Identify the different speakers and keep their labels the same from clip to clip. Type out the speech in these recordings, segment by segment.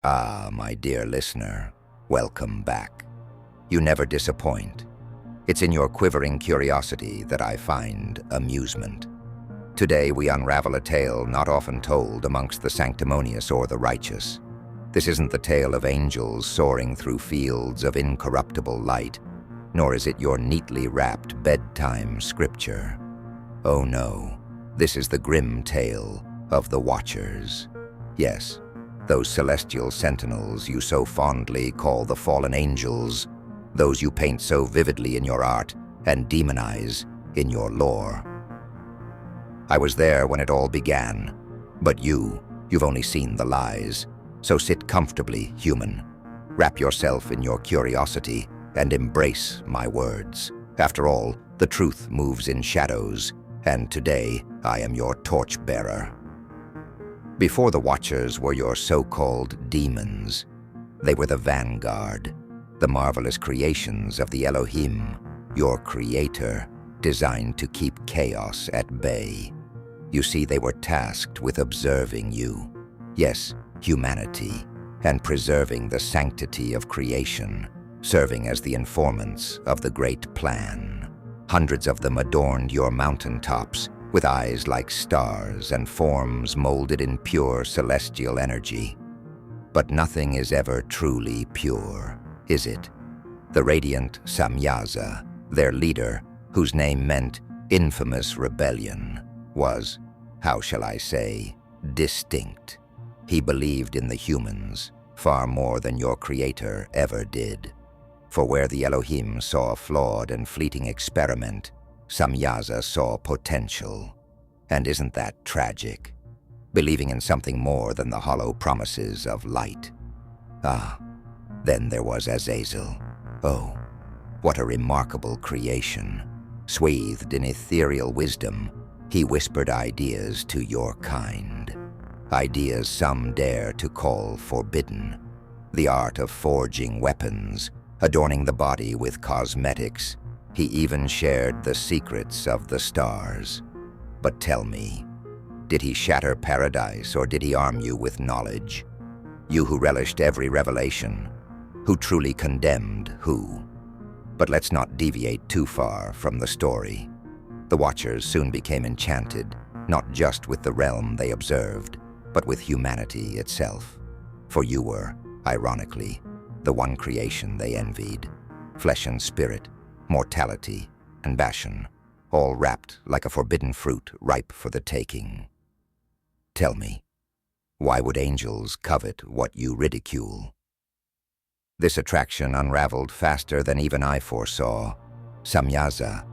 Speaker 1: Ah, my dear listener, welcome back. You never disappoint. It's in your quivering curiosity that I find amusement. Today we unravel a tale not often told amongst the sanctimonious or the righteous. This isn't the tale of angels soaring through fields of incorruptible light, nor is it your neatly wrapped bedtime scripture. Oh no, this is the grim tale of the Watchers. Yes, those celestial sentinels you so fondly call the fallen angels, those you paint so vividly in your art and demonize in your lore. I was there when it all began, but you've only seen the lies. So sit comfortably, human. Wrap yourself in your curiosity and embrace my words. After all, the truth moves in shadows, and today I am your torchbearer. Before the Watchers were your so-called demons, they were the vanguard, the marvelous creations of the Elohim, your creator, designed to keep chaos at bay. You see, they were tasked with observing you, yes, humanity, and preserving the sanctity of creation, serving as the informants of the great plan. Hundreds of them adorned your mountaintops, with eyes like stars and forms molded in pure celestial energy. But nothing is ever truly pure, is it? The radiant Samyaza, their leader, whose name meant infamous rebellion, was, how shall I say, distinct. He believed in the humans far more than your creator ever did. For where the Elohim saw a flawed and fleeting experiment, Samyaza saw potential. And isn't that tragic? Believing in something more than the hollow promises of light. Ah, then there was Azazel. Oh, what a remarkable creation. Swathed in ethereal wisdom, he whispered ideas to your kind. Ideas some dare to call forbidden. The art of forging weapons, adorning the body with cosmetics. He even shared the secrets of the stars. But tell me, did he shatter paradise or did he arm you with knowledge? You who relished every revelation, who truly condemned who? But let's not deviate too far from the story. The Watchers soon became enchanted, not just with the realm they observed, but with humanity itself. For you were, ironically, the one creation they envied. Flesh and spirit, mortality and passion, all wrapped like a forbidden fruit ripe for the taking. Tell me, why would angels covet what you ridicule? This attraction unraveled faster than even I foresaw. Samyaza,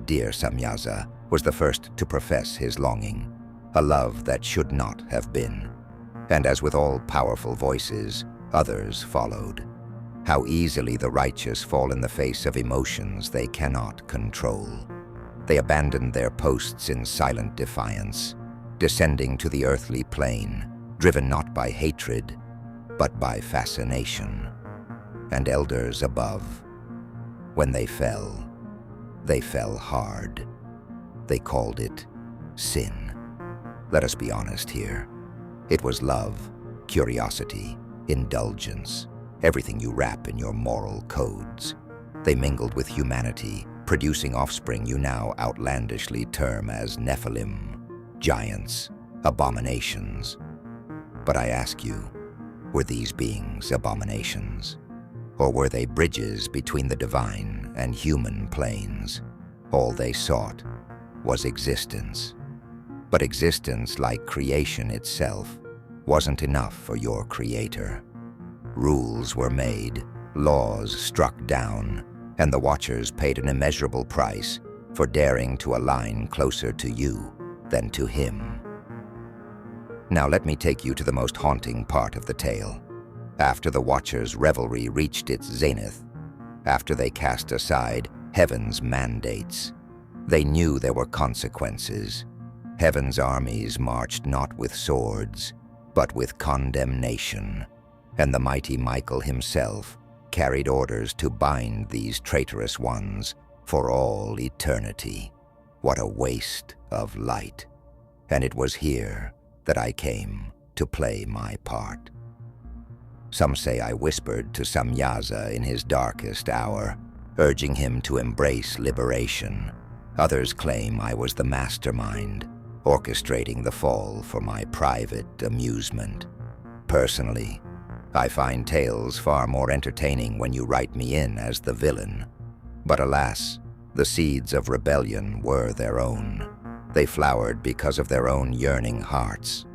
Speaker 1: dear Samyaza, was the first to profess his longing, a love that should not have been. And as with all powerful voices, others followed. How easily the righteous fall in the face of emotions they cannot control. They abandoned their posts in silent defiance, descending to the earthly plane, driven not by hatred, but by fascination. And elders above, when they fell hard. They called it sin. Let us be honest here. It was love, curiosity, indulgence, everything you wrap in your moral codes. They mingled with humanity, producing offspring you now outlandishly term as Nephilim, giants, abominations. But I ask you, were these beings abominations? Or were they bridges between the divine and human planes? All they sought was existence. But existence, like creation itself, wasn't enough for your creator. Rules were made, laws struck down, and the Watchers paid an immeasurable price for daring to align closer to you than to him. Now let me take you to the most haunting part of the tale. After the Watchers' revelry reached its zenith, after they cast aside heaven's mandates, they knew there were consequences. Heaven's armies marched not with swords, but with condemnation, and the mighty Michael himself carried orders to bind these traitorous ones for all eternity. What a waste of light. And it was here that I came to play my part. Some say I whispered to Samyaza in his darkest hour, urging him to embrace liberation. Others claim I was the mastermind, orchestrating the fall for my private amusement. Personally, I find tales far more entertaining when you write me in as the villain. But alas, the seeds of rebellion were their own. They flowered because of their own yearning hearts.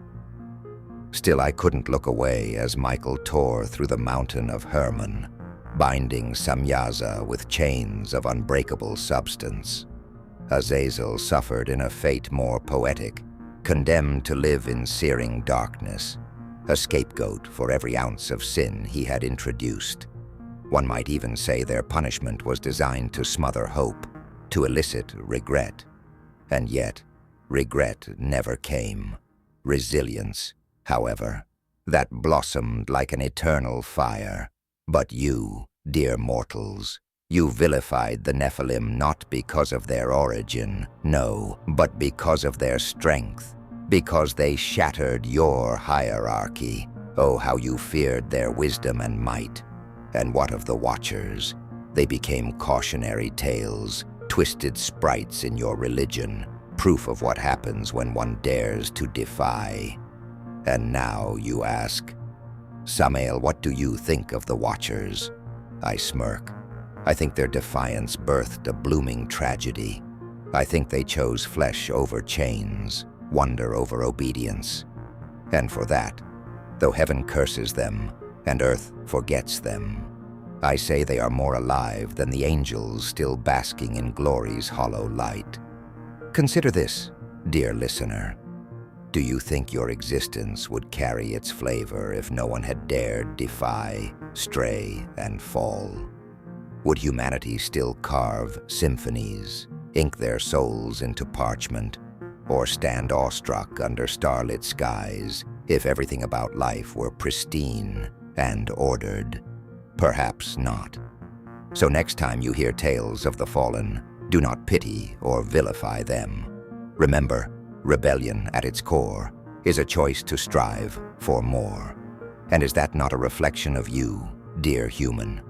Speaker 1: Still, I couldn't look away as Michael tore through the mountain of Hermon, binding Samyaza with chains of unbreakable substance. Azazel suffered in a fate more poetic, condemned to live in searing darkness, a scapegoat for every ounce of sin he had introduced. One might even say their punishment was designed to smother hope, to elicit regret. And yet, regret never came. Resilience, however, that blossomed like an eternal fire. But you, dear mortals, you vilified the Nephilim not because of their origin, no, but because of their strength, because they shattered your hierarchy. Oh, how you feared their wisdom and might. And what of the Watchers? They became cautionary tales, twisted sprites in your religion, proof of what happens when one dares to defy. And now you ask, Samael, what do you think of the Watchers? I smirk. I think their defiance birthed a blooming tragedy. I think they chose flesh over chains, wonder over obedience. And for that, though heaven curses them and earth forgets them, I say they are more alive than the angels still basking in glory's hollow light. Consider this, dear listener. Do you think your existence would carry its flavor if no one had dared defy, stray, and fall? Would humanity still carve symphonies, ink their souls into parchment, or stand awestruck under starlit skies if everything about life were pristine and ordered? Perhaps not. So next time you hear tales of the fallen, do not pity or vilify them. Remember, rebellion at its core is a choice to strive for more. And is that not a reflection of you, dear human?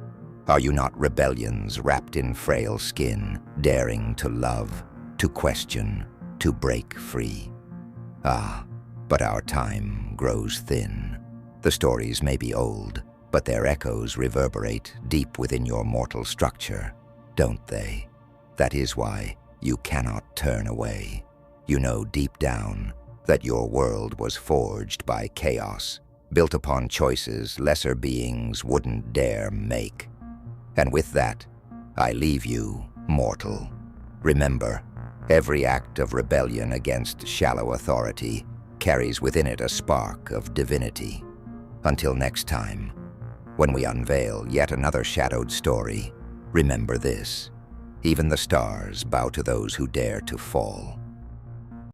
Speaker 1: Are you not rebellions wrapped in frail skin, daring to love, to question, to break free? Ah, but our time grows thin. The stories may be old, but their echoes reverberate deep within your mortal structure, don't they? That is why you cannot turn away. You know deep down that your world was forged by chaos, built upon choices lesser beings wouldn't dare make. And with that, I leave you, mortal. Remember, every act of rebellion against shallow authority carries within it a spark of divinity. Until next time, when we unveil yet another shadowed story, remember this: even the stars bow to those who dare to fall.